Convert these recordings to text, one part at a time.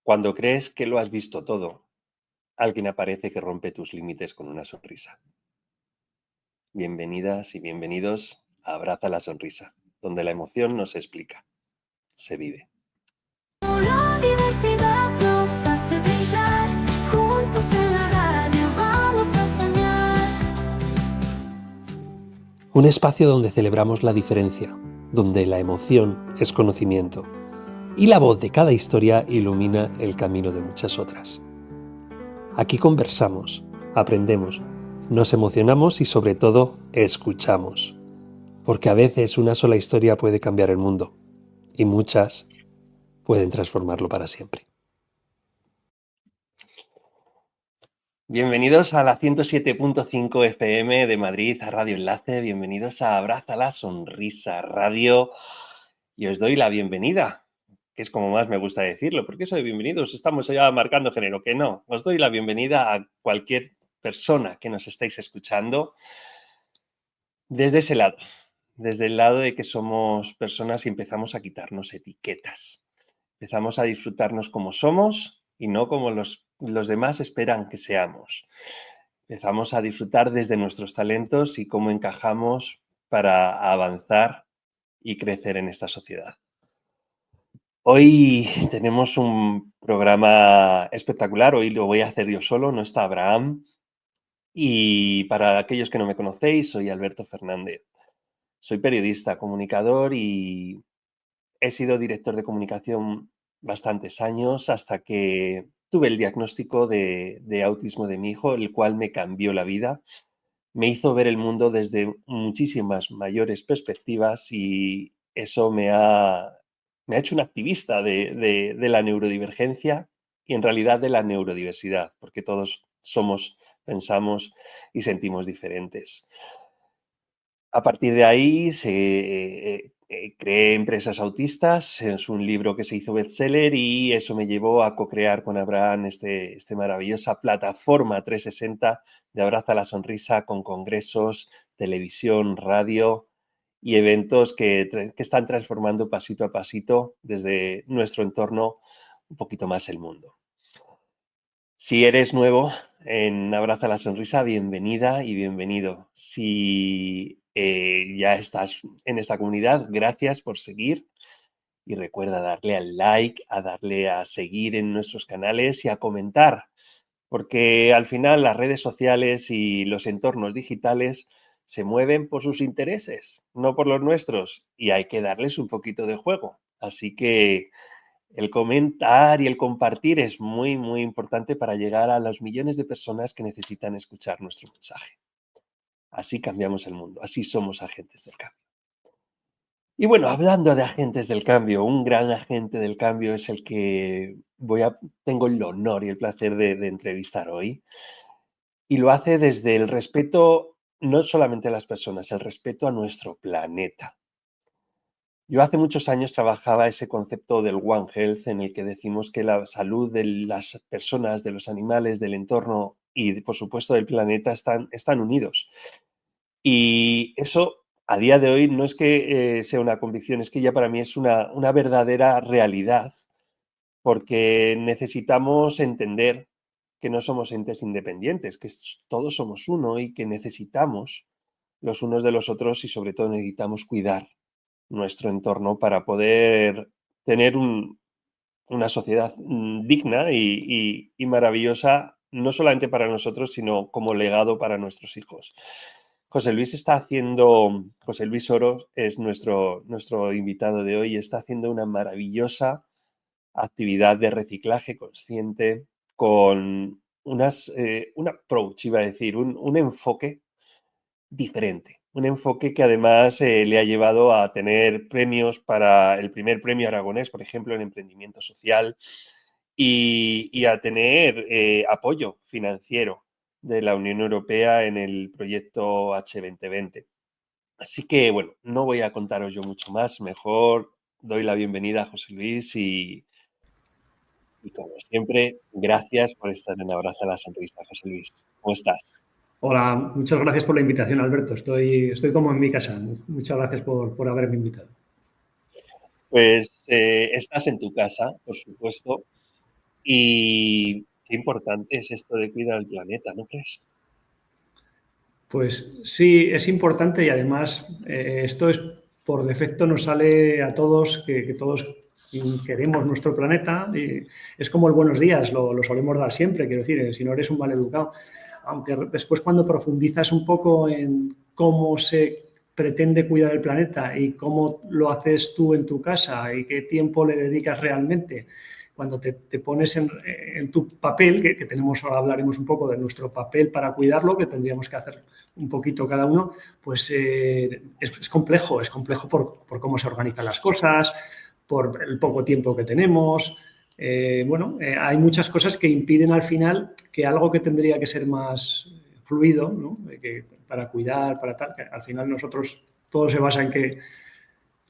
Cuando crees que lo has visto todo, alguien aparece que rompe tus límites con una sonrisa. Bienvenidas y bienvenidos a Abraza la Sonrisa, donde la emoción no se explica, se vive. La diversidad nos hace brillar, juntos en la radio vamos a soñar. Un espacio donde celebramos la diferencia, donde la emoción es conocimiento y la voz de cada historia ilumina el camino de muchas otras. Aquí conversamos, aprendemos, nos emocionamos y sobre todo escuchamos, porque a veces una sola historia puede cambiar el mundo y muchas pueden transformarlo para siempre. Bienvenidos a la 107.5 FM de Madrid, a Radio Enlace. Bienvenidos a Abraza la Sonrisa Radio. Y os doy la bienvenida, que es como más me gusta decirlo. ¿Por qué soy bienvenidos? Estamos ya marcando género, que no. Os doy la bienvenida a cualquier persona que nos estéis escuchando desde ese lado. Desde el lado de que somos personas y empezamos a quitarnos etiquetas. Empezamos a disfrutarnos como somos y no como los demás esperan que seamos. Empezamos a disfrutar desde nuestros talentos y cómo encajamos para avanzar y crecer en esta sociedad. Hoy tenemos un programa espectacular. Hoy lo voy a hacer yo solo, no está Abraham. Y para aquellos que no me conocéis, soy Alberto Fernández. Soy periodista, comunicador y he sido director de comunicación bastantes años hasta que tuve el diagnóstico de autismo de mi hijo, el cual me cambió la vida. Me hizo ver el mundo desde muchísimas mayores perspectivas y eso me ha hecho un activista de la neurodivergencia y en realidad de la neurodiversidad, porque todos somos, pensamos y sentimos diferentes. A partir de ahí creé Empresas Autistas, es un libro que se hizo bestseller y eso me llevó a co-crear con Abraham esta maravillosa plataforma 360 de Abraza la Sonrisa con congresos, televisión, radio y eventos que están transformando pasito a pasito desde nuestro entorno un poquito más el mundo. Si eres nuevo en Abraza la Sonrisa, bienvenida y bienvenido. Si ya estás en esta comunidad, gracias por seguir y recuerda darle al like, a darle a seguir en nuestros canales y a comentar, porque al final las redes sociales y los entornos digitales se mueven por sus intereses, no por los nuestros, y hay que darles un poquito de juego. Así que el comentar y el compartir es muy, muy importante para llegar a los millones de personas que necesitan escuchar nuestro mensaje. Así cambiamos el mundo, así somos agentes del cambio. Y bueno, hablando de agentes del cambio, un gran agente del cambio es el que tengo el honor y el placer de entrevistar hoy. Y lo hace desde el respeto, no solamente a las personas, el respeto a nuestro planeta. Yo hace muchos años trabajaba ese concepto del One Health en el que decimos que la salud de las personas, de los animales, del entorno y, por supuesto, del planeta están unidos. Y eso, a día de hoy, no es que sea una convicción, es que ya para mí es una verdadera realidad, porque necesitamos entender que no somos entes independientes, que todos somos uno y que necesitamos los unos de los otros y, sobre todo, necesitamos cuidar nuestro entorno para poder tener una sociedad digna y maravillosa, no solamente para nosotros, sino como legado para nuestros hijos. José Luis Oro es nuestro invitado de hoy, está haciendo una maravillosa actividad de reciclaje consciente con un approach, iba a decir, un enfoque diferente. Un enfoque que además le ha llevado a tener premios para el primer premio aragonés, por ejemplo, en emprendimiento social y a tener apoyo financiero de la Unión Europea en el proyecto H2020. Así que, bueno, no voy a contaros yo mucho más. Mejor doy la bienvenida a José Luis y como siempre, gracias por estar en Abraza la Sonrisa. José Luis, ¿cómo estás? Hola, muchas gracias por la invitación, Alberto. Estoy como en mi casa. Muchas gracias por haberme invitado. Pues estás en tu casa, por supuesto, Y qué importante es esto de cuidar el planeta, ¿no crees? Pues sí, es importante y además esto es por defecto nos sale a todos que todos queremos nuestro planeta y es como el buenos días, lo solemos dar siempre, quiero decir, si no eres un maleducado. Aunque después cuando profundizas un poco en cómo se pretende cuidar el planeta y cómo lo haces tú en tu casa y qué tiempo le dedicas realmente, cuando te pones en tu papel, que tenemos, ahora hablaremos un poco de nuestro papel para cuidarlo, que tendríamos que hacer un poquito cada uno, pues es complejo por cómo se organizan las cosas, por el poco tiempo que tenemos. Hay muchas cosas que impiden al final que algo que tendría que ser más fluido, ¿no? Para cuidar, para tal, que al final nosotros todo se basa en que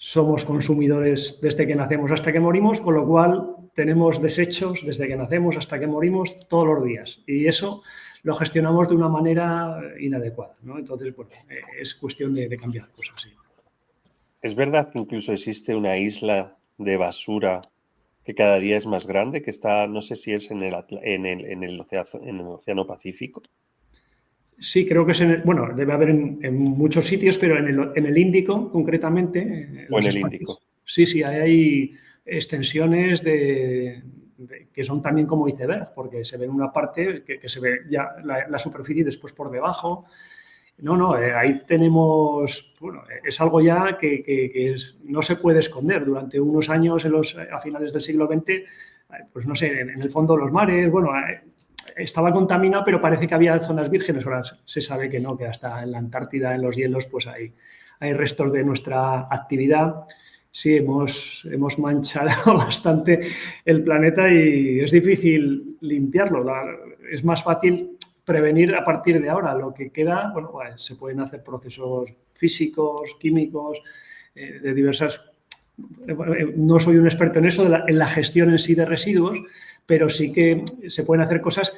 somos consumidores desde que nacemos hasta que morimos, con lo cual tenemos desechos desde que nacemos hasta que morimos todos los días. Y eso lo gestionamos de una manera inadecuada, ¿no? Entonces, bueno, es cuestión de cambiar cosas, sí. ¿Es verdad que incluso existe una isla de basura que cada día es más grande, que está, no sé si es en el Océano Pacífico? Sí, creo que es debe haber en muchos sitios, pero en el Índico, concretamente. O en el Índico. Sí, hay extensiones que son también como iceberg, porque se ve en una parte que se ve ya la superficie y después por debajo. Ahí tenemos, es algo ya que no se puede esconder. Durante unos años, a finales del siglo XX, pues no sé, en el fondo de los mares, estaba contaminado, pero parece que había zonas vírgenes. Ahora se sabe que no, que hasta en la Antártida, en los hielos, pues hay restos de nuestra actividad. Sí, hemos manchado bastante el planeta y es difícil limpiarlo. Es más fácil prevenir a partir de ahora. Lo que queda, se pueden hacer procesos físicos, químicos, de diversas... No soy un experto en eso, en la gestión en sí de residuos, pero sí que se pueden hacer cosas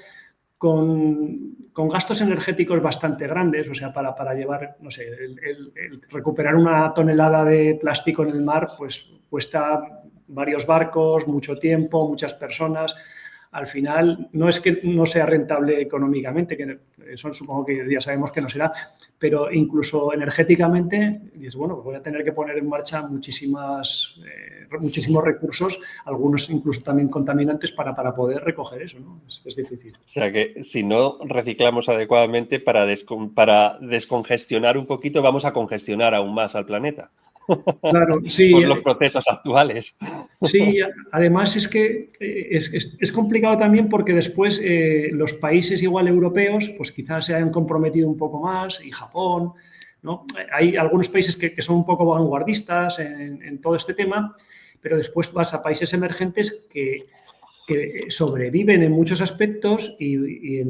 con gastos energéticos bastante grandes, o sea, para llevar, no sé, el recuperar una tonelada de plástico en el mar, pues cuesta varios barcos, mucho tiempo, muchas personas. Al final, no es que no sea rentable económicamente, que eso supongo que ya sabemos que no será, pero incluso energéticamente, dices, voy a tener que poner en marcha muchísimos recursos, algunos incluso también contaminantes, para poder recoger eso, ¿no? Es difícil. O sea que si no reciclamos adecuadamente para descongestionar un poquito, vamos a congestionar aún más al planeta. Claro, sí. Por los procesos actuales. Sí, además es que es complicado también porque después los países igual europeos pues quizás se hayan comprometido un poco más y Japón, ¿no? Hay algunos países que son un poco vanguardistas en todo este tema, pero después vas a países emergentes que sobreviven en muchos aspectos y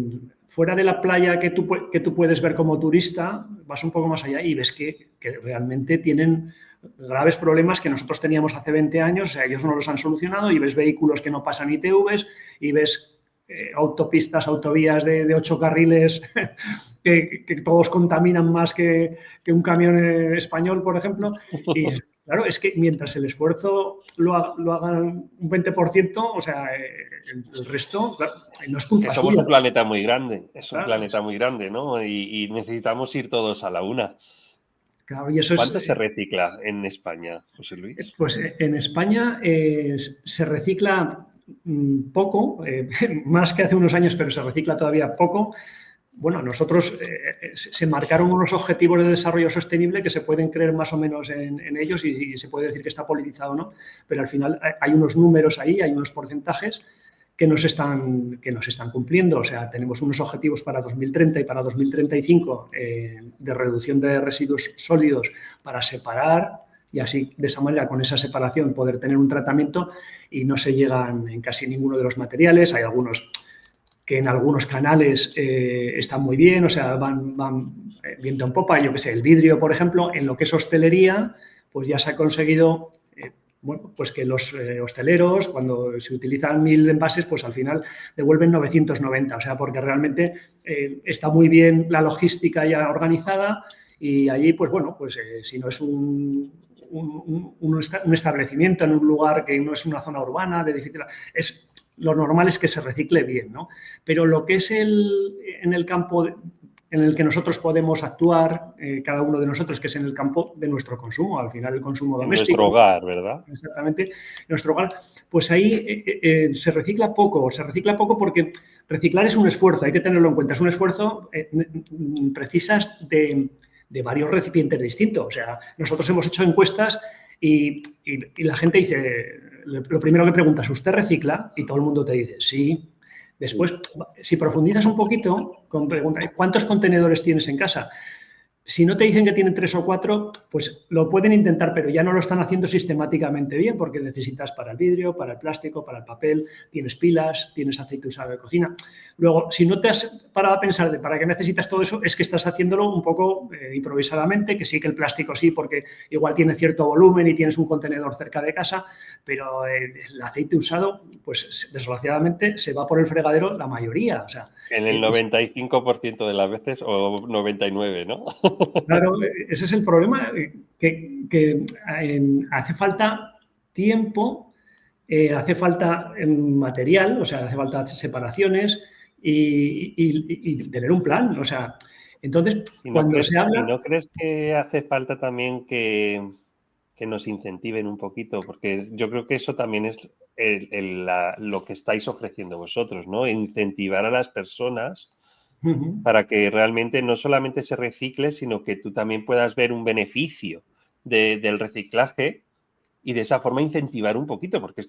fuera de la playa que tú puedes ver como turista, vas un poco más allá y ves que realmente tienen graves problemas que nosotros teníamos hace 20 años, o sea, ellos no los han solucionado y ves vehículos que no pasan ITVs y ves autopistas, autovías de 8 carriles que todos contaminan más que un camión español, por ejemplo. Y claro, es que mientras el esfuerzo lo hagan un 20%, o sea, el resto, claro, no es culpa Somos suya. un planeta muy grande, Claro, un planeta muy grande, ¿no? Y necesitamos ir todos a la una. Claro, y eso ¿Cuánto se recicla en España, José Luis? Pues en España se recicla poco, más que hace unos años, pero se recicla todavía poco. Nosotros se marcaron unos objetivos de desarrollo sostenible que se pueden creer más o menos en ellos y se puede decir que está politizado o no, pero al final hay unos números ahí, hay unos porcentajes que no se están cumpliendo. O sea, tenemos unos objetivos para 2030 y para 2035 de reducción de residuos sólidos para separar y así, de esa manera, con esa separación, poder tener un tratamiento y no se llegan en casi ninguno de los materiales. Hay algunos que en algunos canales están muy bien, o sea, van viento en popa. Yo qué sé, el vidrio, por ejemplo, en lo que es hostelería, pues ya se ha conseguido... pues que los hosteleros, cuando se utilizan 1000 envases, pues al final devuelven 990. O sea, porque realmente está muy bien la logística ya organizada y allí, pues si no es un establecimiento en un lugar que no es una zona urbana, de difícil... lo normal es que se recicle bien, ¿no? Pero lo que es en el campo en el que nosotros podemos actuar, cada uno de nosotros, que es en el campo de nuestro consumo, al final el consumo En doméstico. nuestro hogar, ¿verdad? Exactamente, en nuestro hogar, pues ahí se recicla poco porque reciclar es un esfuerzo, hay que tenerlo en cuenta, es un esfuerzo, precisas de varios recipientes distintos. O sea, nosotros hemos hecho encuestas y la gente dice, lo primero que preguntas, ¿usted recicla? Y todo el mundo te dice, sí. Después, si profundizas un poquito, pregunta, ¿cuántos contenedores tienes en casa? Si no te dicen que tienen 3 o 4, pues lo pueden intentar, pero ya no lo están haciendo sistemáticamente bien porque necesitas para el vidrio, para el plástico, para el papel, tienes pilas, tienes aceite usado de cocina. Luego, si no te has parado a pensar de para qué necesitas todo eso, es que estás haciéndolo un poco improvisadamente, que sí que el plástico sí, porque igual tiene cierto volumen y tienes un contenedor cerca de casa, pero el aceite usado, pues desgraciadamente se va por el fregadero la mayoría. O sea, En el 95% de las veces o 99%, ¿no? Claro, ese es el problema, que hace falta tiempo, hace falta material, o sea, hace falta separaciones y tener un plan. O sea, entonces, cuando se habla... ¿Y no crees que hace falta también que nos incentiven un poquito? Porque yo creo que eso también es lo que estáis ofreciendo vosotros, ¿no? Incentivar a las personas para que realmente no solamente se recicle, sino que tú también puedas ver un beneficio del reciclaje y de esa forma incentivar un poquito, porque es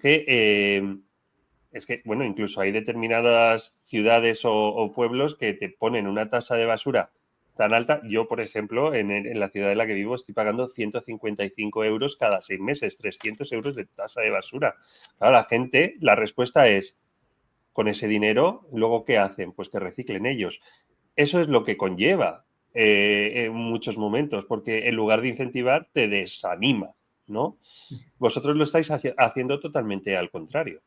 que bueno, incluso hay determinadas ciudades o pueblos que te ponen una tasa de basura tan alta. Yo, por ejemplo, en la ciudad en la que vivo estoy pagando 155 euros cada 6 meses, 300 euros de tasa de basura. Claro, la gente, la respuesta es, con ese dinero, ¿luego qué hacen? Pues que reciclen ellos. Eso es lo que conlleva en muchos momentos, porque en lugar de incentivar, te desanima, ¿no? Vosotros lo estáis haciendo totalmente al contrario.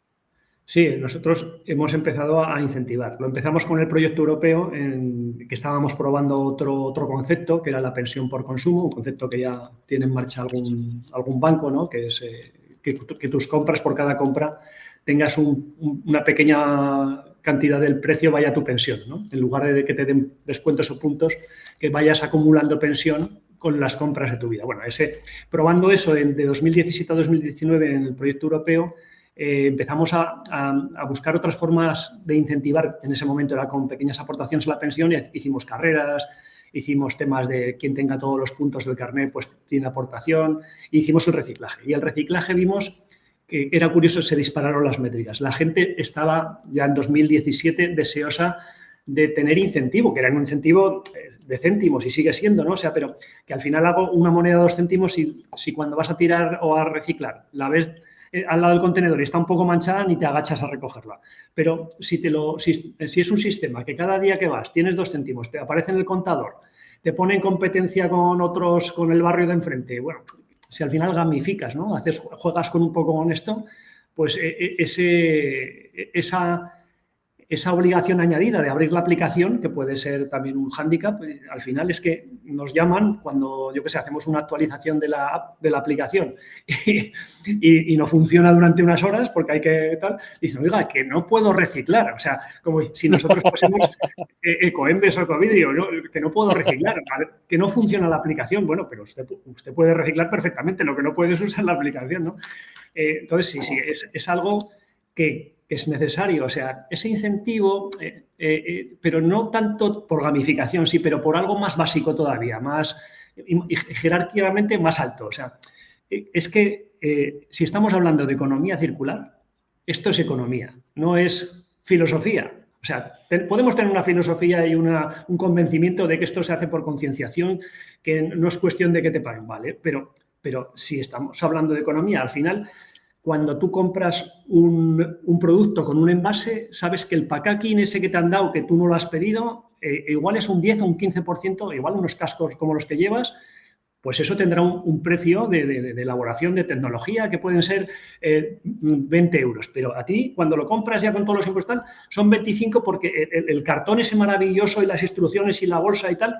Sí, nosotros hemos empezado a incentivar. Lo empezamos con el proyecto europeo, que estábamos probando otro concepto, que era la pensión por consumo, un concepto que ya tiene en marcha algún banco, ¿no? Que es que tus compras, por cada compra, tengas una pequeña cantidad del precio vaya a tu pensión, ¿no? En lugar de que te den descuentos o puntos, que vayas acumulando pensión con las compras de tu vida. Bueno, probando eso de 2017 a 2019 en el proyecto europeo, empezamos a buscar otras formas de incentivar. En ese momento era con pequeñas aportaciones a la pensión y hicimos carreras, hicimos temas de quien tenga todos los puntos del carnet, pues tiene aportación, e hicimos el reciclaje. Y el reciclaje vimos que era curioso, se dispararon las métricas. La gente estaba ya en 2017 deseosa de tener incentivo, que era un incentivo de céntimos y sigue siendo, ¿no? O sea, pero que al final hago una moneda de 2 céntimos y si cuando vas a tirar o a reciclar la ves al lado del contenedor y está un poco manchada, ni te agachas a recogerla. Pero si es un sistema que cada día que vas tienes 2 céntimos, te aparece en el contador, te pone en competencia con otros, con el barrio de enfrente, bueno, si al final gamificas, ¿no? Juegas con un poco con esto, pues esa obligación añadida de abrir la aplicación, que puede ser también un hándicap, al final es que nos llaman cuando, yo qué sé, hacemos una actualización de la aplicación y no funciona durante unas horas porque hay que tal, dicen, oiga, que no puedo reciclar, o sea, como si nosotros fuésemos Ecoembes o Ecovidrio, ¿no? Que no puedo reciclar, que no funciona la aplicación, bueno, pero usted puede reciclar perfectamente, lo que no puede es usar la aplicación, ¿no? Entonces, sí, es algo que es necesario, o sea, ese incentivo, pero no tanto por gamificación, sí, pero por algo más básico todavía, más y jerárquicamente más alto. O sea, es que si estamos hablando de economía circular, esto es economía, no es filosofía. O sea, podemos tener una filosofía y un convencimiento de que esto se hace por concienciación, que no es cuestión de que te paguen, ¿vale? Pero si estamos hablando de economía, al final, cuando tú compras un producto con un envase, sabes que el packaging ese que te han dado, que tú no lo has pedido, igual es un 10 o un 15%, igual unos cascos como los que llevas, pues eso tendrá un precio de elaboración de tecnología que pueden ser 20 euros. Pero a ti, cuando lo compras ya con todos los impuestos, son 25 porque el cartón ese maravilloso y las instrucciones y la bolsa y tal,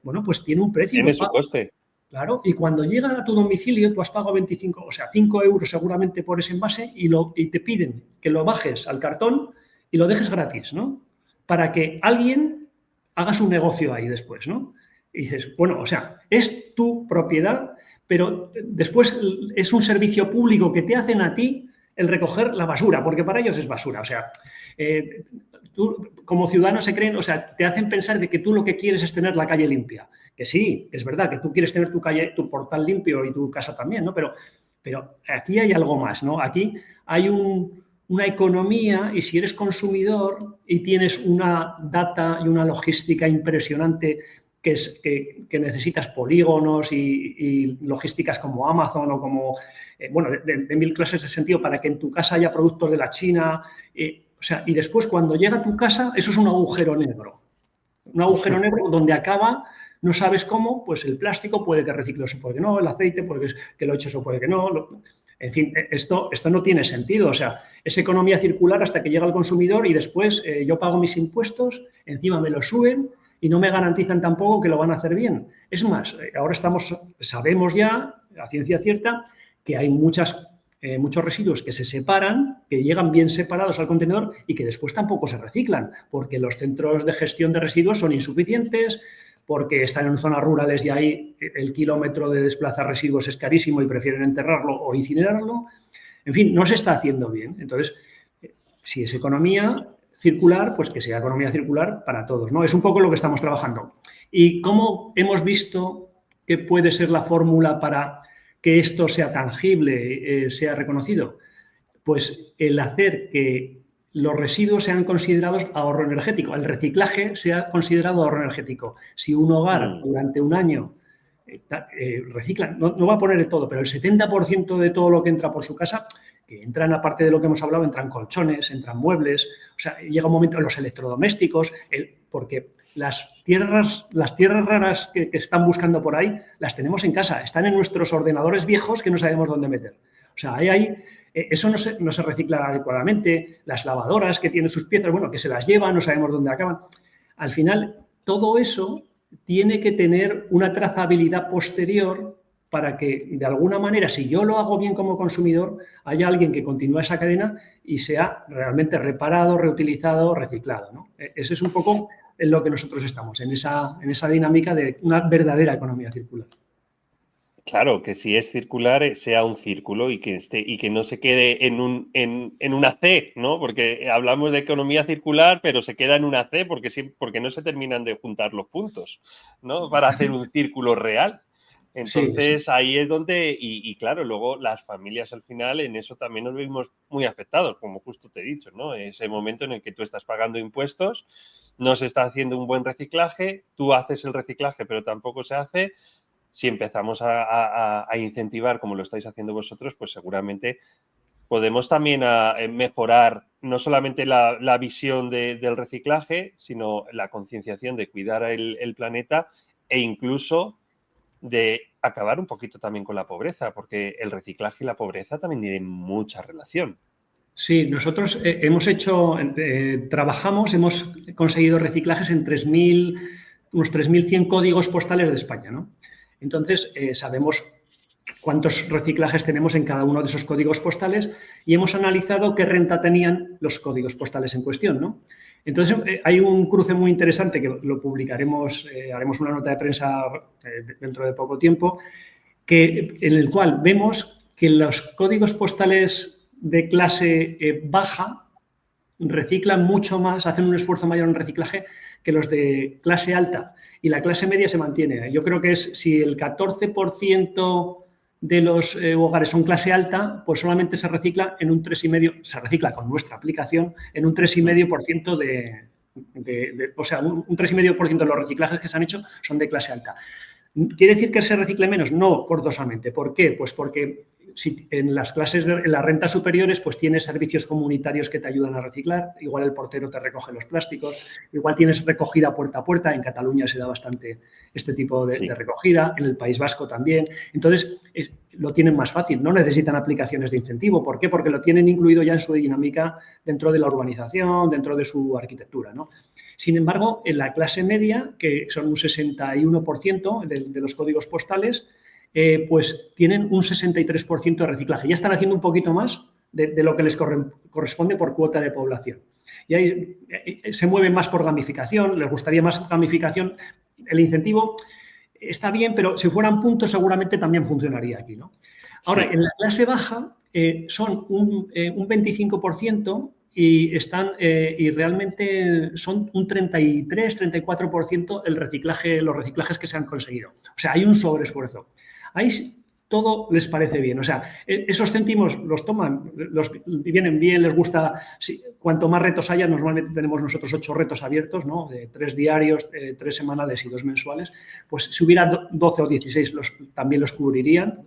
bueno, pues tiene un precio. Tiene su coste. Claro, y cuando llega a tu domicilio, tú has pagado 25, o sea, 5 euros seguramente por ese envase y te piden que lo bajes al cartón y lo dejes gratis, ¿no? Para que alguien haga su negocio ahí después, ¿no? Y dices, bueno, o sea, es tu propiedad, pero después es un servicio público que te hacen a ti el recoger la basura, porque para ellos es basura, o sea, tú como ciudadano se creen, o sea, te hacen pensar de que tú lo que quieres es tener la calle limpia. Que sí, es verdad que tú quieres tener tu calle, tu portal limpio y tu casa también, ¿no? Pero aquí hay algo más, ¿no? Aquí hay una economía y si eres consumidor y tienes una data y una logística impresionante que necesitas polígonos y logísticas como Amazon o como, bueno, de mil clases de sentido para que en tu casa haya productos de la China, o sea, y después cuando llega a tu casa, eso es un agujero negro. Un agujero negro donde acaba, no sabes cómo, pues el plástico puede que recicles o puede que no, el aceite puede que lo eches o puede que no. En fin, esto no tiene sentido. O sea, es economía circular hasta que llega al consumidor y después yo pago mis impuestos, encima me lo suben y no me garantizan tampoco que lo van a hacer bien. Es más, ahora sabemos ya, a ciencia cierta, que hay muchos residuos que se separan, que llegan bien separados al contenedor y que después tampoco se reciclan, porque los centros de gestión de residuos son insuficientes, porque están en zonas rurales y ahí el kilómetro de desplazar residuos es carísimo y prefieren enterrarlo o incinerarlo. En fin, no se está haciendo bien. Entonces, si es economía circular, pues que sea economía circular para todos, ¿no? Es un poco lo que estamos trabajando. ¿Y cómo hemos visto que puede ser la fórmula para que esto sea tangible, sea reconocido? Pues el hacer que los residuos sean considerados ahorro energético, el reciclaje sea considerado ahorro energético. Si un hogar durante un año recicla, no va a poner el todo, pero el 70% de todo lo que entra por su casa, que entran, aparte de lo que hemos hablado, entran colchones, entran muebles, o sea, llega un momento, los electrodomésticos, porque las tierras raras que están buscando por ahí, las tenemos en casa, están en nuestros ordenadores viejos que no sabemos dónde meter. O sea, eso no se recicla adecuadamente, las lavadoras que tienen sus piezas, bueno, que se las llevan, no sabemos dónde acaban. Al final, todo eso tiene que tener una trazabilidad posterior para que, de alguna manera, si yo lo hago bien como consumidor, haya alguien que continúe esa cadena y sea realmente reparado, reutilizado, reciclado, ¿no? Ese es un poco en lo que nosotros estamos, en esa dinámica de una verdadera economía circular. Claro, que si es circular, sea un círculo y que no se quede en una C, ¿no? Porque hablamos de economía circular, pero se queda en una C porque no se terminan de juntar los puntos, ¿no? Para hacer un círculo real. Entonces, sí. Ahí es donde, y claro, luego las familias al final en eso también nos vimos muy afectados, como justo te he dicho, ¿no? Ese momento en el que tú estás pagando impuestos, no se está haciendo un buen reciclaje, tú haces el reciclaje, pero tampoco se hace. Si empezamos a incentivar como lo estáis haciendo vosotros, pues seguramente podemos también mejorar no solamente la visión del reciclaje, sino la concienciación de cuidar el planeta e incluso de acabar un poquito también con la pobreza, porque el reciclaje y la pobreza también tienen mucha relación. Sí, nosotros hemos conseguido reciclajes en unos 3.100 códigos postales de España, ¿no? Entonces, sabemos cuántos reciclajes tenemos en cada uno de esos códigos postales y hemos analizado qué renta tenían los códigos postales en cuestión, ¿no? Entonces, hay un cruce muy interesante que lo publicaremos, haremos una nota de prensa dentro de poco tiempo, en el cual vemos que los códigos postales de clase baja reciclan mucho más, hacen un esfuerzo mayor en reciclaje que los de clase alta. Y la clase media se mantiene. Yo creo que si el 14% de los hogares son clase alta, pues solamente se recicla en un 3,5%, se recicla con nuestra aplicación en un 3,5% o sea, un 3,5% de los reciclajes que se han hecho son de clase alta. ¿Quiere decir que se recicle menos? No, forzosamente. ¿Por qué? Pues porque si en las en las rentas superiores, pues tienes servicios comunitarios que te ayudan a reciclar, igual el portero te recoge los plásticos, igual tienes recogida puerta a puerta, en Cataluña se da bastante este tipo de recogida, en el País Vasco también. Entonces, lo tienen más fácil, no necesitan aplicaciones de incentivo. ¿Por qué? Porque lo tienen incluido ya en su dinámica dentro de la urbanización, dentro de su arquitectura, ¿no? Sin embargo, en la clase media, que son un 61% de los códigos postales, pues tienen un 63% de reciclaje. Ya están haciendo un poquito más de lo que les corresponde por cuota de población. Y ahí se mueven más por gamificación, les gustaría más gamificación. El incentivo está bien, pero si fueran puntos seguramente también funcionaría aquí, ¿no? Ahora, Sí. en la clase baja son un 25% y realmente son un 33-34% los reciclajes que se han conseguido. O sea, hay un sobreesfuerzo. Ahí todo les parece bien. O sea, esos céntimos los toman, vienen bien, les gusta. Cuanto más retos haya, normalmente tenemos nosotros 8 retos abiertos, ¿no? De 3 diarios, 3 semanales y 2 mensuales. Pues si hubiera 12 o 16, también los cubrirían.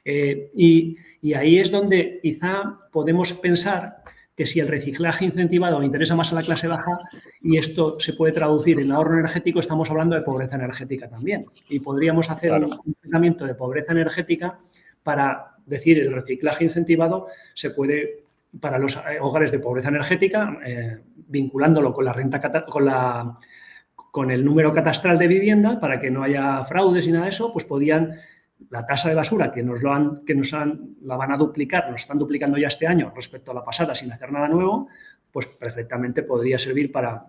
Y ahí es donde quizá podemos pensar que si el reciclaje incentivado interesa más a la clase baja y esto se puede traducir en ahorro energético, estamos hablando de pobreza energética también. Y podríamos hacer un planteamiento de pobreza energética para decir el reciclaje incentivado se puede, para los hogares de pobreza energética, vinculándolo con la renta, con el número catastral de vivienda, para que no haya fraudes y nada de eso, pues podían... La tasa de basura que la van a duplicar, nos están duplicando ya este año respecto a la pasada sin hacer nada nuevo, pues perfectamente podría servir para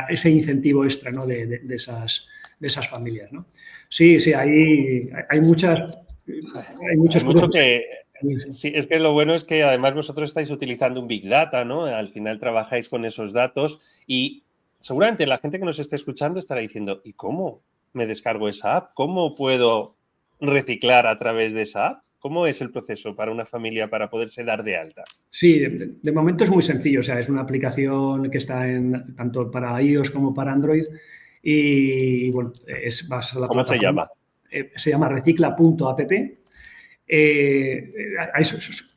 ese incentivo extra, ¿no? de esas familias, ¿no? Sí, hay muchas... Hay muchos mucho que... Sí, es que lo bueno es que además vosotros estáis utilizando un Big Data, ¿no? Al final trabajáis con esos datos y seguramente la gente que nos esté escuchando estará diciendo, ¿y cómo me descargo esa app? ¿Cómo puedo reciclar a través de esa app? ¿Cómo es el proceso para una familia para poderse dar de alta? Sí, de momento es muy sencillo. O sea, es una aplicación que está tanto para iOS como para Android y, bueno, vas a la ¿Cómo se llama? Se llama recicla.app.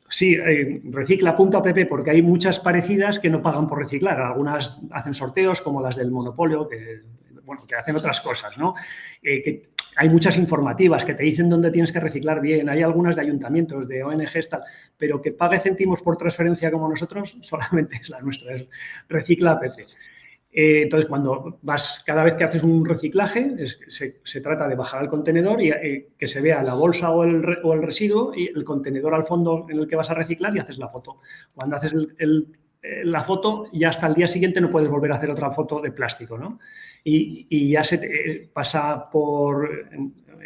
Sí, recicla.app porque hay muchas parecidas que no pagan por reciclar. Algunas hacen sorteos como las del Monopolio, que hacen otras cosas, ¿no? Hay muchas informativas que te dicen dónde tienes que reciclar bien. Hay algunas de ayuntamientos, de ONGs, tal, pero que pague céntimos por transferencia como nosotros, solamente es la nuestra, es recicla.app. Entonces, cada vez que haces un reciclaje, se trata de bajar al contenedor y que se vea la bolsa o el residuo y el contenedor al fondo en el que vas a reciclar y haces la foto. Cuando haces la foto, ya hasta el día siguiente no puedes volver a hacer otra foto de plástico, ¿no? Y ya se pasa por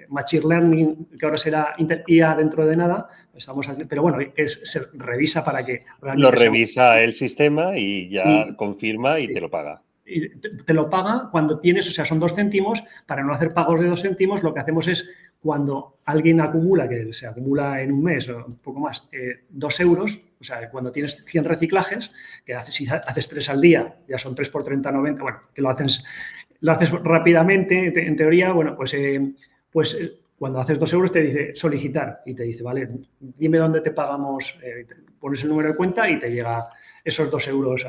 Machine Learning, que ahora será IA dentro de nada, pero bueno, se revisa para que... Lo revisa el sistema y ya confirma y te lo paga. Y te lo paga cuando tienes, o sea, son 2 céntimos, para no hacer pagos de 2 céntimos, lo que hacemos es cuando alguien acumula, que se acumula en un mes o un poco más, 2 euros, o sea, cuando tienes 100 reciclajes, que si haces 3 al día, ya son 3 por 30, 90, bueno, que lo haces rápidamente, en teoría, bueno, pues cuando haces 2 euros te dice solicitar y te dice, vale, dime dónde te pagamos, pones el número de cuenta y te llega esos 2 euros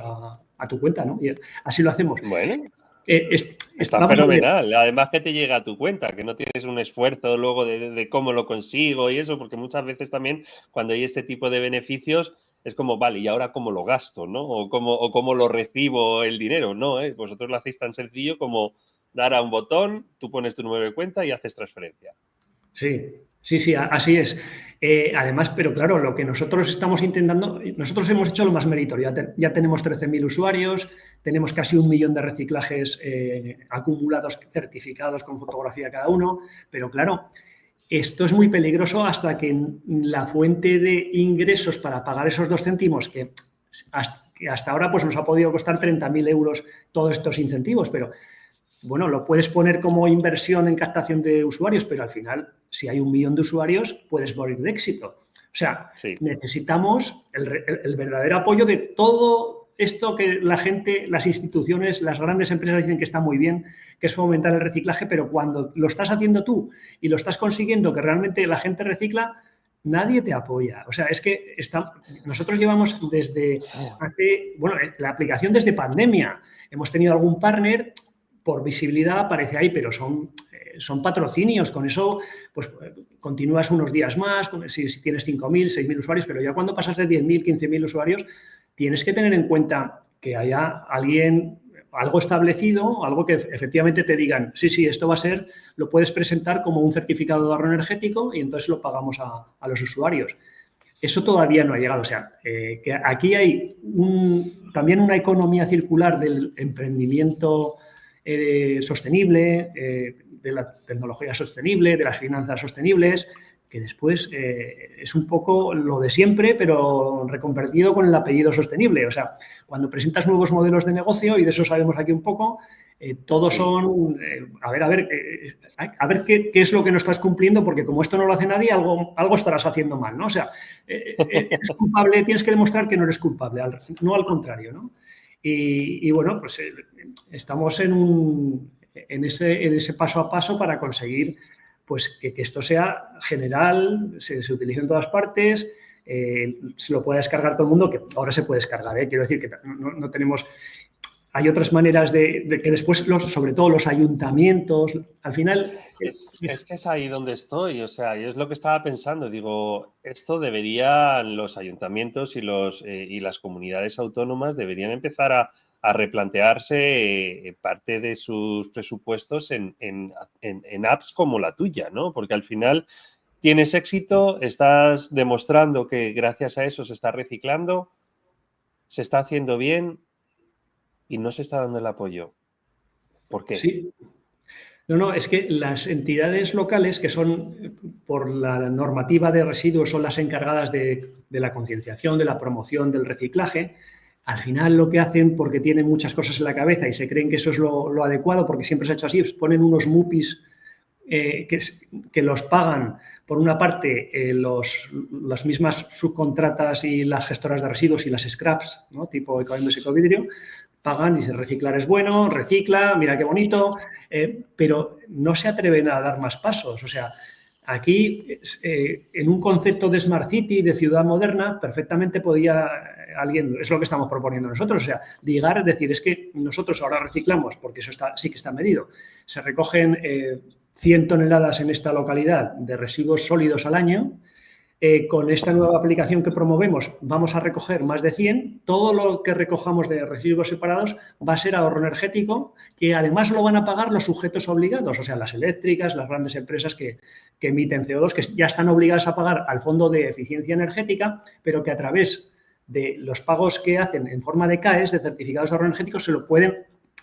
a tu cuenta, ¿no? Y así lo hacemos. Bueno, está fenomenal. Además que te llega a tu cuenta, que no tienes un esfuerzo luego de cómo lo consigo y eso, porque muchas veces también cuando hay este tipo de beneficios es como, vale, ¿y ahora cómo lo gasto, no? O cómo lo recibo el dinero, ¿no? Vosotros lo hacéis tan sencillo como dar a un botón, tú pones tu número de cuenta y haces transferencia. Sí, así es. Además, pero claro, lo que nosotros estamos intentando, nosotros hemos hecho lo más meritorio. Ya tenemos 13.000 usuarios, tenemos casi 1 millón de reciclajes acumulados, certificados con fotografía cada uno, pero claro, esto es muy peligroso hasta que la fuente de ingresos para pagar esos 2 céntimos, que hasta ahora pues nos ha podido costar 30.000 euros todos estos incentivos, pero bueno, lo puedes poner como inversión en captación de usuarios, pero al final, si hay 1 millón de usuarios, puedes morir de éxito. O sea, necesitamos el verdadero apoyo de todo esto que la gente, las instituciones, las grandes empresas dicen que está muy bien, que es fomentar el reciclaje, pero cuando lo estás haciendo tú y lo estás consiguiendo que realmente la gente recicla, nadie te apoya. O sea, es que nosotros llevamos la aplicación desde pandemia. Hemos tenido algún partner, por visibilidad aparece ahí, pero son patrocinios. Con eso, pues continúas unos días más, si tienes 5.000, 6.000 usuarios, pero ya cuando pasas de 10.000, 15.000 usuarios, tienes que tener en cuenta que haya alguien, algo establecido, algo que efectivamente te digan, sí, esto va a ser, lo puedes presentar como un certificado de ahorro energético y entonces lo pagamos a los usuarios. Eso todavía no ha llegado. O sea, que aquí hay también una economía circular del emprendimiento sostenible, de la tecnología sostenible, de las finanzas sostenibles, que después es un poco lo de siempre, pero reconvertido con el apellido sostenible. O sea, cuando presentas nuevos modelos de negocio, y de eso sabemos aquí un poco, todos son, a ver qué es lo que no estás cumpliendo, porque como esto no lo hace nadie, algo estarás haciendo mal, ¿no? O sea, eres culpable, tienes que demostrar que no eres culpable, no al contrario, ¿no? Y bueno, pues estamos en ese paso a paso para conseguir pues que esto sea general, se utilice en todas partes, se lo pueda descargar todo el mundo, que ahora se puede descargar, quiero decir que no tenemos... Hay otras maneras de que después, sobre todo los ayuntamientos, al final... Es que es ahí donde estoy, o sea, yo es lo que estaba pensando, digo, esto deberían los ayuntamientos y las comunidades autónomas deberían empezar a replantearse parte de sus presupuestos en apps como la tuya, ¿no? Porque al final tienes éxito, estás demostrando que gracias a eso se está reciclando, se está haciendo bien y no se está dando el apoyo. ¿Por qué? Sí. No, es que las entidades locales, que son por la normativa de residuos, son las encargadas de la concienciación, de la promoción del reciclaje. Al final lo que hacen, porque tienen muchas cosas en la cabeza y se creen que eso es lo adecuado, porque siempre se ha hecho así, ponen unos MUPIs que los pagan, por una parte, las mismas subcontratas y las gestoras de residuos y las scraps, ¿no? Tipo Ecoembes, Ecovidrio, pagan y dicen reciclar es bueno, recicla, mira qué bonito, pero no se atreven a dar más pasos. O sea, aquí, en un concepto de Smart City, de ciudad moderna, perfectamente podía alguien, es lo que estamos proponiendo nosotros, o sea, llegar a decir, es que nosotros ahora reciclamos, porque eso sí que está medido, se recogen 100 toneladas en esta localidad de residuos sólidos al año. Con esta nueva aplicación que promovemos vamos a recoger más de 100. Todo lo que recojamos de residuos separados va a ser ahorro energético, que además lo van a pagar los sujetos obligados, o sea, las eléctricas, las grandes empresas que emiten CO2, que ya están obligadas a pagar al Fondo de Eficiencia Energética, pero que a través de los pagos que hacen en forma de CAEs, de certificados de ahorro energético, se lo pueden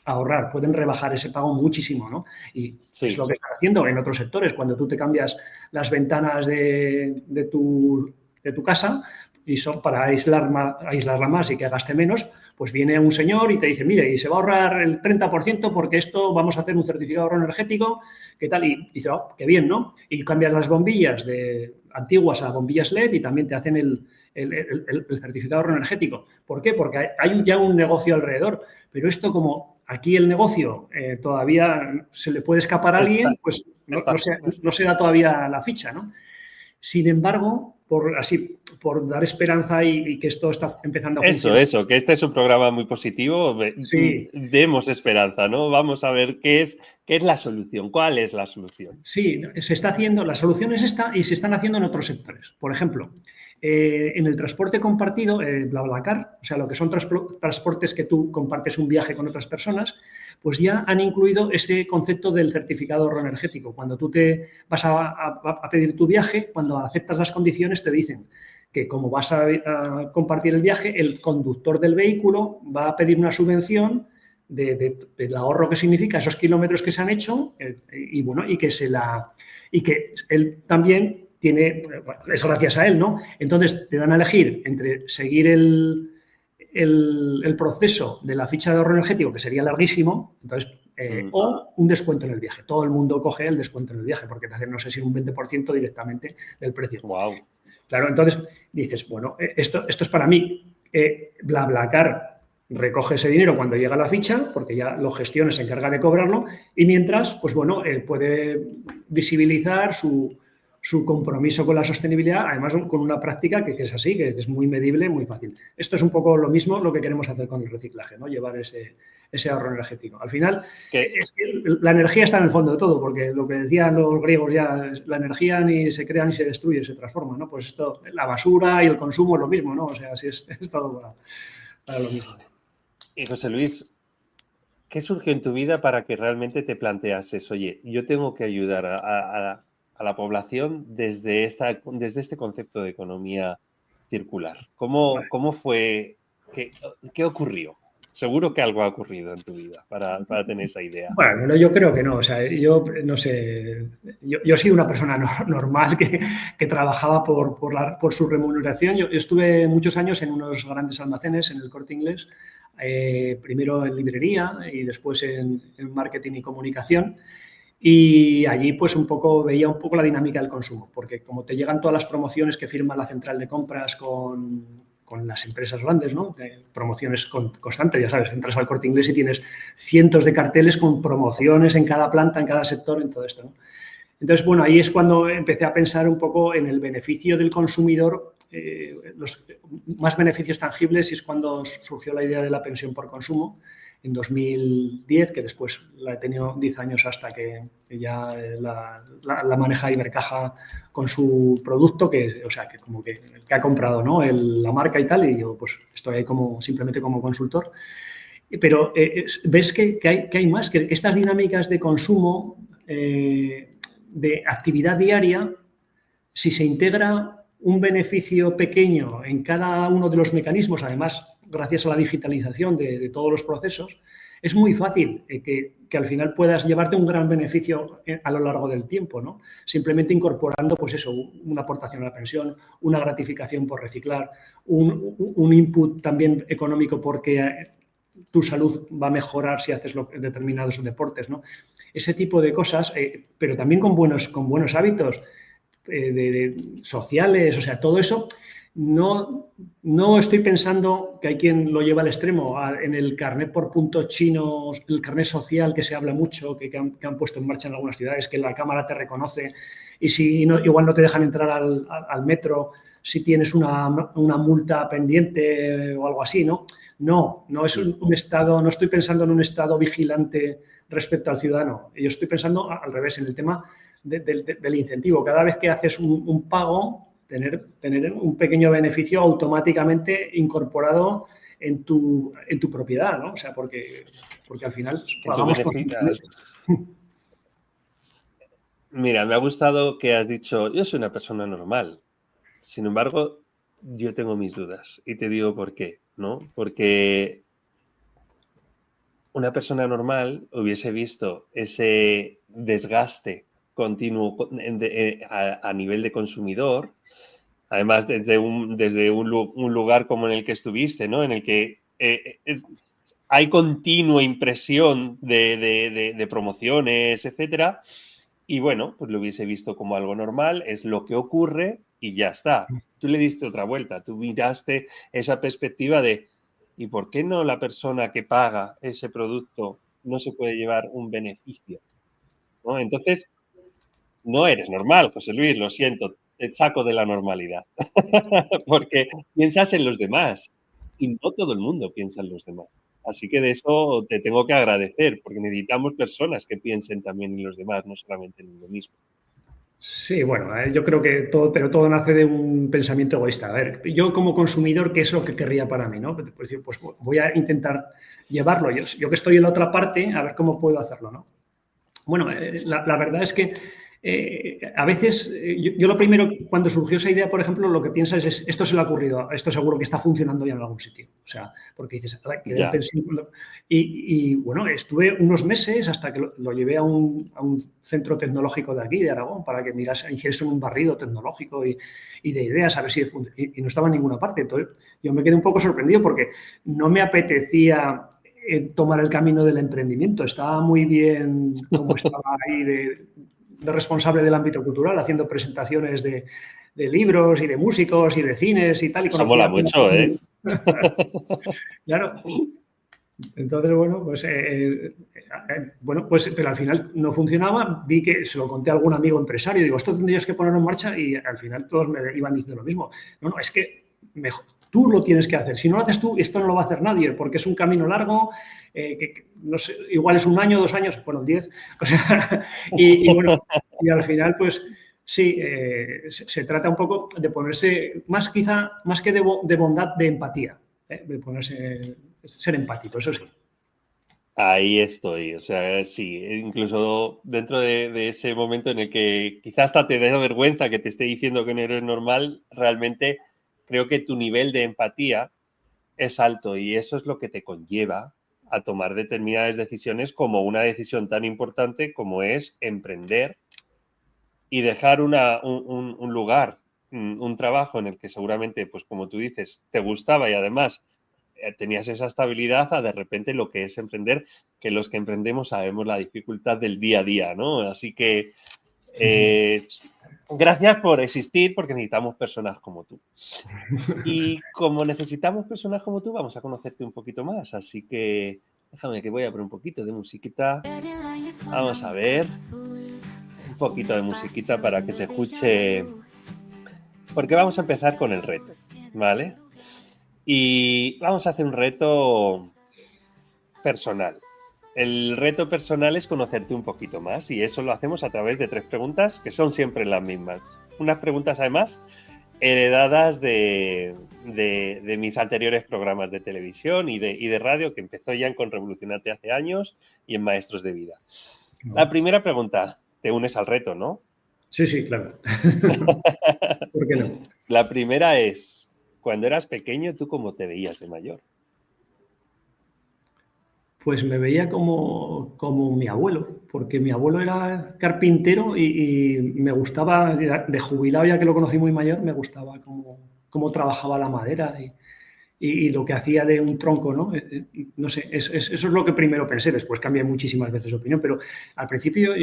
ahorrar, pueden rebajar ese pago muchísimo, ¿no? Y sí, es lo que están haciendo en otros sectores. Cuando tú te cambias las ventanas de tu casa y son para aislarla más y que gaste menos, pues viene un señor y te dice, mire, y se va a ahorrar el 30% porque esto vamos a hacer un certificado de ahorro energético, ¿qué tal? Y dice, oh, qué bien, ¿no? Y cambias las bombillas de antiguas a bombillas LED y también te hacen el certificado de ahorro energético. ¿Por qué? Porque hay ya un negocio alrededor. Pero esto, como aquí el negocio todavía se le puede escapar a alguien, pues no se da todavía la ficha, ¿no? Sin embargo, por dar esperanza y que esto está empezando a funcionar. Eso, que este es un programa muy positivo. Sí. Demos esperanza, ¿no? Vamos a ver qué es la solución, cuál es la solución. Sí, se está haciendo, la solución es esta y se están haciendo en otros sectores. Por ejemplo, en el transporte compartido, BlaBlaCar, o sea, lo que son transportes que tú compartes un viaje con otras personas, pues ya han incluido ese concepto del certificado de ahorro energético. Cuando tú te vas a pedir tu viaje, cuando aceptas las condiciones, te dicen que como vas a compartir el viaje, el conductor del vehículo va a pedir una subvención del ahorro que significa esos kilómetros que se han hecho y que él también es gracias a él, ¿no? Entonces te dan a elegir entre seguir el proceso de la ficha de ahorro energético, que sería larguísimo, entonces, o un descuento en el viaje. Todo el mundo coge el descuento en el viaje porque te hacen, no sé si un 20% directamente del precio. Wow. Claro, entonces dices, bueno, esto es para mí. BlaBlaCar recoge ese dinero cuando llega la ficha, porque ya lo gestiona, se encarga de cobrarlo, y mientras, pues bueno, puede visibilizar su compromiso con la sostenibilidad, además con una práctica que es así, que es muy medible, muy fácil. Esto es un poco lo mismo lo que queremos hacer con el reciclaje, ¿no? Llevar ese ahorro energético. Al final, es que la energía está en el fondo de todo, porque lo que decían los griegos ya, la energía ni se crea ni se destruye, se transforma, ¿no? Pues esto, la basura y el consumo es lo mismo, ¿no? O sea, así es todo para lo mismo. Y José Luis, ¿qué surgió en tu vida para que realmente te planteases, oye, yo tengo que ayudar a la población desde este concepto de economía circular? ¿Cómo fue? ¿Qué ocurrió? Seguro que algo ha ocurrido en tu vida para tener esa idea. Bueno, no, yo creo que no. O sea, yo no sé. Yo soy una persona normal que trabajaba por su remuneración. Yo estuve muchos años en unos grandes almacenes en el Corte Inglés, primero en librería y después en marketing y comunicación. Y allí pues veía un poco la dinámica del consumo, porque como te llegan todas las promociones que firma la central de compras con las empresas grandes, ¿no? Promociones constantes, ya sabes, entras al Corte Inglés y tienes cientos de carteles con promociones en cada planta, en cada sector, en todo esto, ¿no? Entonces, bueno, ahí es cuando empecé a pensar un poco en el beneficio del consumidor, los más beneficios tangibles, y es cuando surgió la idea de la pensión por consumo en 2010, que después la he tenido 10 años hasta que ya la maneja Ibercaja con su producto, que ha comprado, ¿no? La marca y tal, y yo pues estoy ahí simplemente como consultor. Pero ves que hay más, que estas dinámicas de consumo, de actividad diaria, si se integra un beneficio pequeño en cada uno de los mecanismos, además, gracias a la digitalización de todos los procesos, es muy fácil que al final puedas llevarte un gran beneficio a lo largo del tiempo, ¿no? Simplemente incorporando, pues eso, una aportación a la pensión, una gratificación por reciclar, un input también económico porque tu salud va a mejorar si haces determinados deportes, ¿no? Ese tipo de cosas, pero también con buenos hábitos sociales, o sea, todo eso. No estoy pensando que hay quien lo lleva al extremo, en el carnet por puntos chinos, el carnet social que se habla mucho, que han puesto en marcha en algunas ciudades, que la cámara te reconoce y si no, igual no te dejan entrar al metro si tienes una multa pendiente o algo así, ¿no? No es un estado, no estoy pensando en un estado vigilante respecto al ciudadano. Yo estoy pensando al revés, en el tema del incentivo. Cada vez que haces un pago, tener un pequeño beneficio automáticamente incorporado en tu propiedad, ¿no? O sea, porque al final pagamos por... Mira, me ha gustado que has dicho, yo soy una persona normal. Sin embargo, yo tengo mis dudas y te digo por qué, ¿no? Porque una persona normal hubiese visto ese desgaste continuo a nivel de consumidor. Además, desde un lugar como en el que estuviste, ¿no? En el que hay continua impresión de promociones, etcétera. Y bueno, pues lo hubiese visto como algo normal, es lo que ocurre y ya está. Tú le diste otra vuelta, tú miraste esa perspectiva de ¿y por qué no la persona que paga ese producto no se puede llevar un beneficio? ¿No? Entonces, no eres normal, José Luis, lo siento, te saco de la normalidad. Porque piensas en los demás y no todo el mundo piensa en los demás. Así que de eso te tengo que agradecer, porque necesitamos personas que piensen también en los demás, no solamente en uno mismo. Sí, bueno, yo creo que todo nace de un pensamiento egoísta. A ver, yo como consumidor, ¿qué es lo que querría para mí, no? Pues voy a intentar llevarlo. Yo que estoy en la otra parte, a ver cómo puedo hacerlo, ¿no? Bueno, la verdad es que a veces, yo lo primero, cuando surgió esa idea, por ejemplo, lo que piensas es, esto se le ha ocurrido, esto seguro que está funcionando ya en algún sitio. O sea, porque dices, y bueno, estuve unos meses hasta que lo llevé a un centro tecnológico de aquí, de Aragón, para que hiciesen un barrido tecnológico y de ideas, a ver si y no estaba en ninguna parte. Entonces, yo me quedé un poco sorprendido porque no me apetecía tomar el camino del emprendimiento. Estaba muy bien como estaba ahí de responsable del ámbito cultural, haciendo presentaciones de libros y de músicos y de cines y tal. Y eso mola mucho, ¿eh? Claro. Entonces, bueno, pues pero al final no funcionaba. Vi que se lo conté a algún amigo empresario. Digo, esto tendrías que ponerlo en marcha, y al final todos me iban diciendo lo mismo. No, es que mejor, tú lo tienes que hacer. Si no lo haces tú, esto no lo va a hacer nadie, porque es un camino largo, que no sé, igual es 1 año, 2 años, bueno, 10. O sea, bueno, y al final, pues sí, se trata un poco de ponerse, más que de bondad, de empatía, de ponerse, ser empático, eso sí. Ahí estoy, o sea, sí, incluso dentro de ese momento en el que quizás hasta te da vergüenza que te esté diciendo que no eres normal, realmente creo que tu nivel de empatía es alto y eso es lo que te conlleva a tomar determinadas decisiones como una decisión tan importante como es emprender y dejar un lugar, un trabajo en el que seguramente, pues como tú dices, te gustaba y además tenías esa estabilidad a de repente lo que es emprender, que los que emprendemos sabemos la dificultad del día a día, ¿no? Así que gracias por existir porque necesitamos personas como tú. Y como necesitamos personas como tú, vamos a conocerte un poquito más. Así que déjame que voy a poner un poquito de musiquita. Vamos a ver. Un poquito de musiquita para que se escuche. Porque vamos a empezar con el reto, ¿vale? Y vamos a hacer un reto personal. El reto personal es conocerte un poquito más y eso lo hacemos a través de 3 preguntas que son siempre las mismas. Unas preguntas además heredadas de mis anteriores programas de televisión y de radio que empezó ya con Revolucionarte hace años y en Maestros de Vida. La primera pregunta, te unes al reto, ¿no? Sí, sí, claro. ¿Por qué no? La primera es, cuando eras pequeño, ¿tú cómo te veías de mayor? Pues me veía como mi abuelo, porque mi abuelo era carpintero y me gustaba, de jubilado ya que lo conocí muy mayor, me gustaba cómo trabajaba la madera y lo que hacía de un tronco, ¿no? No sé, eso es lo que primero pensé, después cambié muchísimas veces de opinión, pero al principio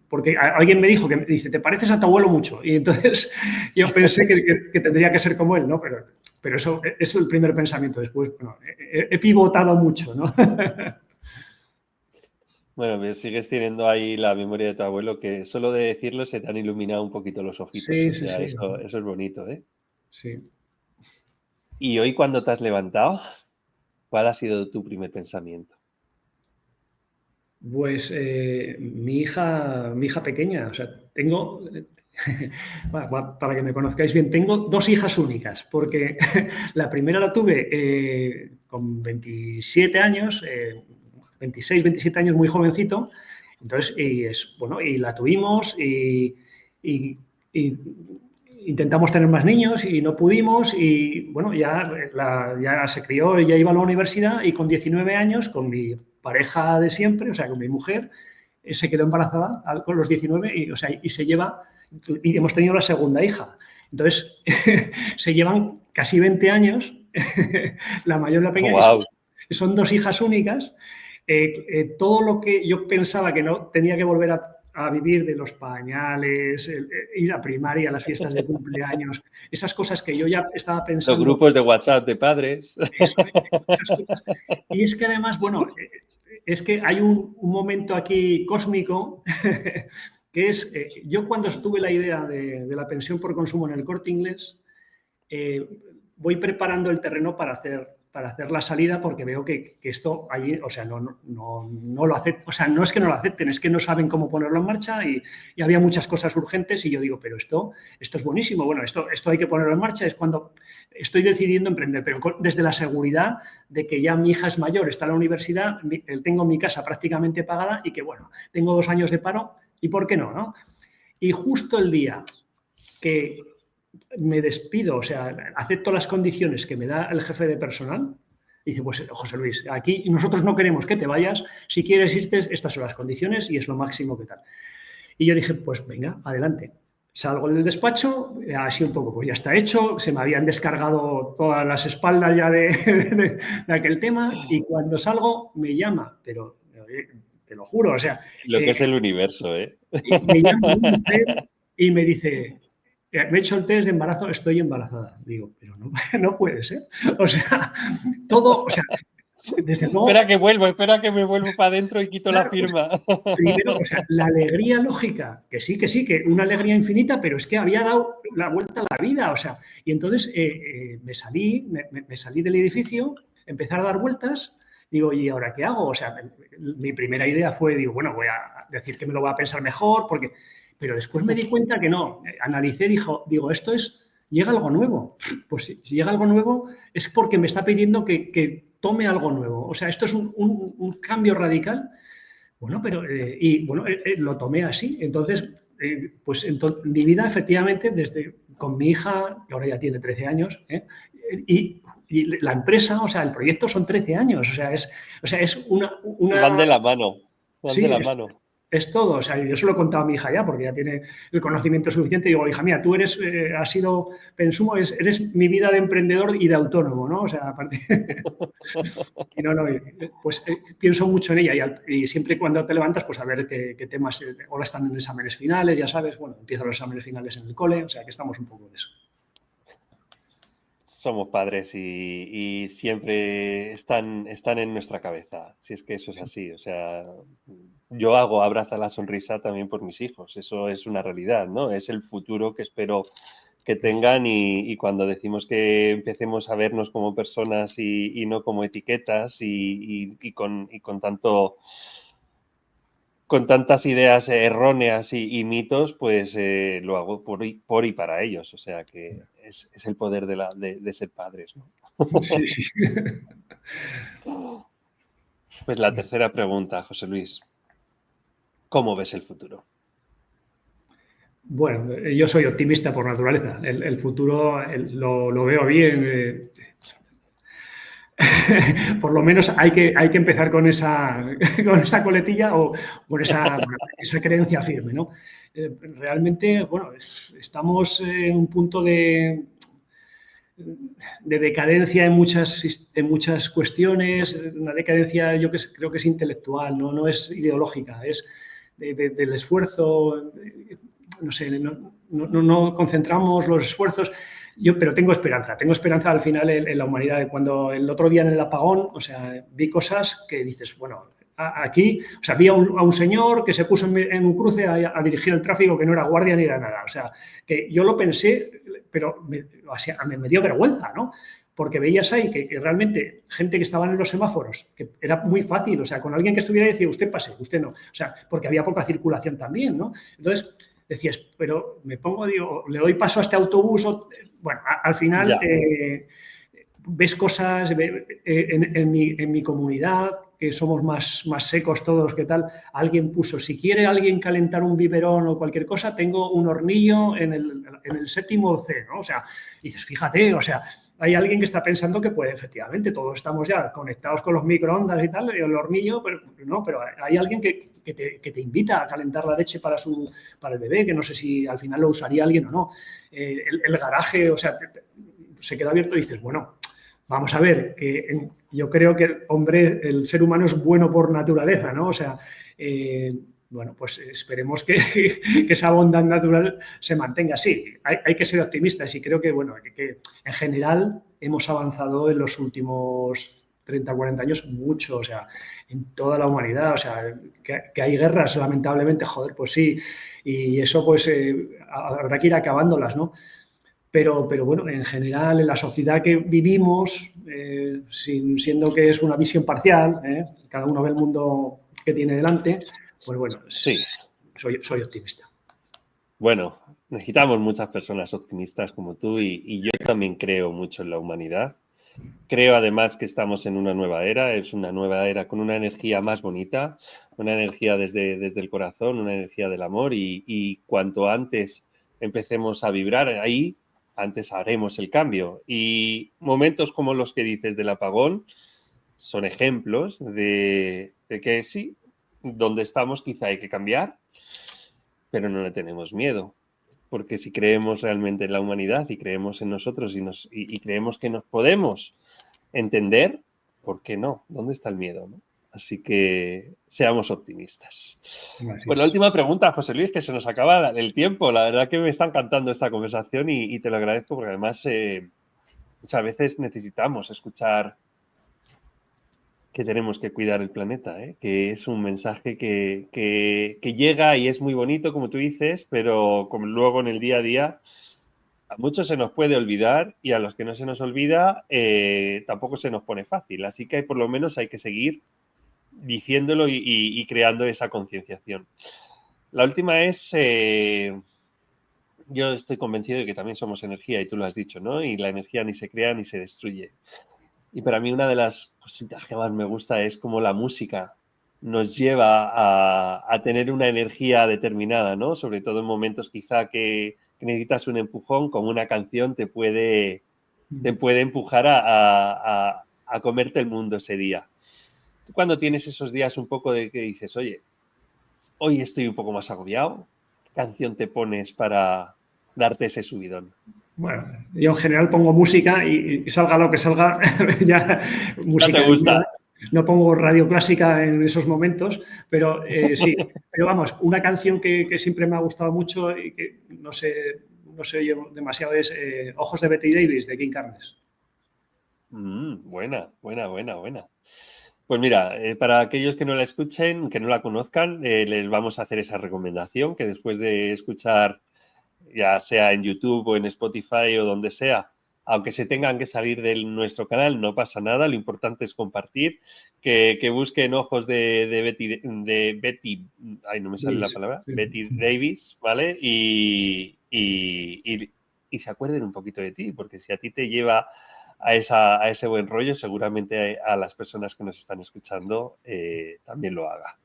porque alguien me dijo, dice, te pareces a tu abuelo mucho, y entonces yo pensé que tendría que ser como él, ¿no? Pero eso es el primer pensamiento, después, bueno, he pivotado mucho, ¿no? Bueno, pues sigues teniendo ahí la memoria de tu abuelo que solo de decirlo se te han iluminado un poquito los ojitos, Sí, o sí, sea, sí, eso es bonito, ¿eh? sí. ¿Y hoy cuando te has levantado, cuál ha sido tu primer pensamiento? Pues mi hija pequeña, o sea, tengo, para que me conozcáis bien, tengo 2 hijas únicas, porque la primera la tuve con 27 años, 26, 27 años, muy jovencito, entonces, y la tuvimos y intentamos tener más niños y no pudimos y bueno, ya se crió, ya iba a la universidad y con 19 años, con mi pareja de siempre, o sea, con mi mujer, se quedó embarazada con los 19 y se lleva, y hemos tenido la segunda hija. Entonces, se llevan casi 20 años, la mayor y la pequeña, ¡Wow! son 2 hijas únicas. Todo lo que yo pensaba que no tenía que volver a vivir de los pañales, ir a primaria, a las fiestas de cumpleaños, esas cosas que yo ya estaba Los pensando. grupos de WhatsApp de padres. Eso, esas cosas. Y es que además, bueno, es que hay un momento aquí cósmico que es, yo cuando tuve la idea de la pensión por consumo en el Corte Inglés, voy preparando el terreno para hacer la salida porque veo que esto allí, o sea, no lo aceptan, o sea, no es que no lo acepten, es que no saben cómo ponerlo en marcha y había muchas cosas urgentes y yo digo, pero esto es buenísimo, bueno, esto hay que ponerlo en marcha, es cuando estoy decidiendo emprender, pero desde la seguridad de que ya mi hija es mayor, está en la universidad, tengo mi casa prácticamente pagada y que, bueno, tengo 2 años de paro y ¿por qué no, no? Y justo el día que me despido, o sea, acepto las condiciones que me da el jefe de personal, y dice, pues José Luis, aquí nosotros no queremos que te vayas, si quieres irte, estas son las condiciones y es lo máximo que tal. Y yo dije, pues venga, adelante. Salgo del despacho, así un poco, pues ya está hecho, se me habían descargado todas las espaldas ya de aquel tema y cuando salgo me llama, pero te lo juro, o sea... Lo que es el universo, ¿eh? Me llama mi mujer y me dice, me he hecho el test de embarazo, estoy embarazada. Digo, pero no puede ser. O sea, todo, o sea, desde luego... Espera que me vuelvo para adentro y quito claro, la firma. O sea, primero, o sea, la alegría lógica, que sí, que una alegría infinita, pero es que había dado la vuelta a la vida, o sea, y entonces me salí del edificio, empecé a dar vueltas, digo, ¿y ahora qué hago? O sea, mi primera idea fue, digo, bueno, voy a decir que me lo voy a pensar mejor, pero después me di cuenta que no, analicé, digo, llega algo nuevo. Pues si llega algo nuevo es porque me está pidiendo que tome algo nuevo. O sea, esto es un cambio radical. Bueno, pero lo tomé así. Entonces, mi vida efectivamente, desde con mi hija, que ahora ya tiene 13 años, y la empresa, o sea, el proyecto son 13 años. O sea, es Van de la mano, van de sí, la mano. es todo. O sea, yo se lo he contado a mi hija ya, porque ya tiene el conocimiento suficiente. Y digo, hija mía, tú has sido, Pensumo, eres mi vida de emprendedor y de autónomo, ¿no? O sea, aparte. Y pues pienso mucho en ella y siempre cuando te levantas, pues a ver qué temas. Ahora están en exámenes finales, ya sabes, bueno, empiezan los exámenes finales en el cole, o sea, que estamos un poco de eso. Somos padres y siempre están en nuestra cabeza, si es que eso es así. O sea, yo abraza la sonrisa también por mis hijos, eso es una realidad, ¿no? Es el futuro que espero que tengan y cuando decimos que empecemos a vernos como personas y no como etiquetas y con tantas ideas erróneas y mitos, pues lo hago por y para ellos. O sea que es el poder de ser padres, ¿no? Sí, sí. Pues la tercera pregunta, José Luis. ¿Cómo ves el futuro? Bueno, yo soy optimista por naturaleza. El futuro lo veo bien. Por lo menos hay que empezar con esa coletilla o con esa creencia firme, ¿no? Realmente, bueno, estamos en un punto de decadencia en muchas cuestiones, una decadencia yo creo que es intelectual, no es ideológica, es del esfuerzo, no sé, no concentramos los esfuerzos. Pero tengo esperanza al final en la humanidad. Cuando el otro día en el apagón, o sea, vi cosas que dices, bueno, aquí, o sea, vi a un señor que se puso en un cruce a dirigir el tráfico, que no era guardia ni era nada. O sea, que yo lo pensé, pero me dio vergüenza, ¿no? Porque veías ahí que realmente gente que estaba en los semáforos, que era muy fácil, o sea, con alguien que estuviera y decía, usted pase, usted no. O sea, porque había poca circulación también, ¿no? Entonces, decías, pero me pongo, digo, le doy paso a este autobús. Bueno, al final ves cosas en mi comunidad, que somos más secos todos, ¿qué tal? Alguien puso, si quiere alguien calentar un biberón o cualquier cosa, tengo un hornillo en el 7º C, ¿no? O sea, dices, fíjate, o sea, hay alguien que está pensando que puede, efectivamente, todos estamos ya conectados con los microondas y tal, y el hornillo, pero hay alguien que te invita a calentar la leche para el bebé, que no sé si al final lo usaría alguien o no. El garaje, o sea, se queda abierto y dices, bueno, vamos a ver, que yo creo que, hombre, el ser humano es bueno por naturaleza, ¿no? O sea, bueno, pues esperemos que esa bondad natural se mantenga así. Hay que ser optimistas y creo que, bueno, que en general hemos avanzado en los últimos 30, 40 años mucho, o sea, en toda la humanidad, o sea, que hay guerras, lamentablemente, joder, pues sí, y eso pues habrá que ir acabándolas, ¿no? Pero bueno, en general, en la sociedad que vivimos, siendo que es una visión parcial, cada uno ve el mundo que tiene delante, pues bueno, sí. Soy optimista. Bueno, necesitamos muchas personas optimistas como tú y yo también creo mucho en la humanidad. Creo además que estamos en una nueva era, es una nueva era con una energía más bonita, una energía desde el corazón, una energía del amor y cuanto antes empecemos a vibrar ahí, antes haremos el cambio. Y momentos como los que dices del apagón son ejemplos de que sí, donde estamos quizá hay que cambiar, pero no le tenemos miedo. Porque si creemos realmente en la humanidad y creemos en nosotros y creemos que nos podemos entender, ¿por qué no? ¿Dónde está el miedo, no? Así que seamos optimistas. Pues la última pregunta, José Luis, que se nos acaba el tiempo. La verdad que me está encantando esta conversación y te lo agradezco porque además muchas veces necesitamos escuchar que tenemos que cuidar el planeta, que es un mensaje que llega y es muy bonito, como tú dices, pero como luego en el día a día a muchos se nos puede olvidar y a los que no se nos olvida tampoco se nos pone fácil. Así que por lo menos hay que seguir diciéndolo y creando esa concienciación. La última es, yo estoy convencido de que también somos energía y tú lo has dicho, ¿no? Y la energía ni se crea ni se destruye. Y para mí una de las cositas que más me gusta es cómo la música nos lleva a tener una energía determinada, ¿no? Sobre todo en momentos quizá que necesitas un empujón, como una canción te puede empujar a comerte el mundo ese día. Tú cuando tienes esos días un poco de que dices, oye, hoy estoy un poco más agobiado, ¿qué canción te pones para darte ese subidón? Bueno, yo en general pongo música y salga lo que salga, ya ¿No te música. gusta? No pongo radio clásica en esos momentos, pero sí. Pero vamos, una canción que siempre me ha gustado mucho y que no sé yo demasiado es Ojos de Betty Davis, de King Carnes. Buena. Pues mira, para aquellos que no la escuchen, que no la conozcan, les vamos a hacer esa recomendación, que después de escuchar, ya sea en YouTube o en Spotify o donde sea, aunque se tengan que salir de nuestro canal, no pasa nada, lo importante es compartir, que busquen Ojos de Betty, ay, no me sale la palabra, Sí. Betty Davis, ¿vale? Y se acuerden un poquito de ti, porque si a ti te lleva a ese buen rollo, seguramente a las personas que nos están escuchando también lo haga.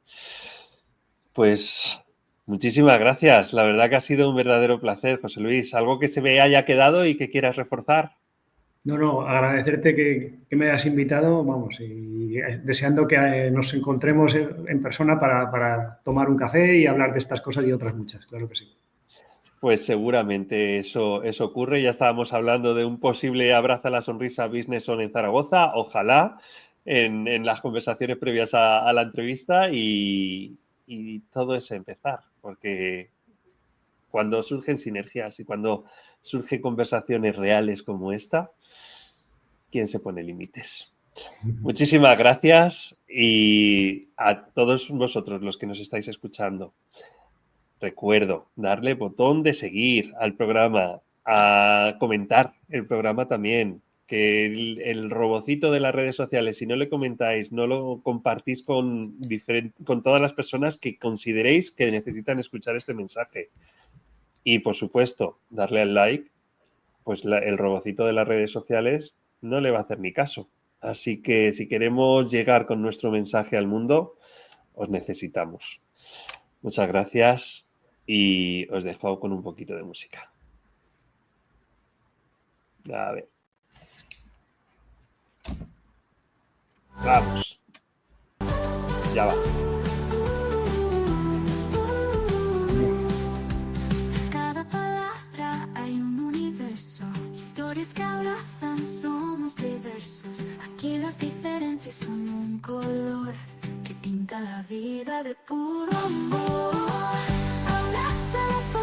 Pues muchísimas gracias. La verdad que ha sido un verdadero placer, José Luis. ¿Algo que se me haya quedado y que quieras reforzar? No, agradecerte que me hayas invitado, vamos, y deseando que nos encontremos en persona para tomar un café y hablar de estas cosas y otras muchas, claro que sí. Pues seguramente eso ocurre. Ya estábamos hablando de un posible Abraza la Sonrisa Business On en Zaragoza. Ojalá en las conversaciones previas a la entrevista y todo es empezar, porque cuando surgen sinergias y cuando surgen conversaciones reales como esta, ¿quién se pone límites? Muchísimas gracias y a todos vosotros los que nos estáis escuchando. Recuerdo darle botón de seguir al programa, a comentar el programa también, que el robocito de las redes sociales, si no le comentáis, no lo compartís con todas las personas que consideréis que necesitan escuchar este mensaje. Y, por supuesto, darle al like, pues el robocito de las redes sociales no le va a hacer ni caso. Así que si queremos llegar con nuestro mensaje al mundo, os necesitamos. Muchas gracias y os dejo con un poquito de música. A ver. Vamos. Ya va. Tras cada palabra hay un universo, historias que abrazan, somos diversos. Aquí las diferencias son un color que pinta la vida de puro amor. Abraza la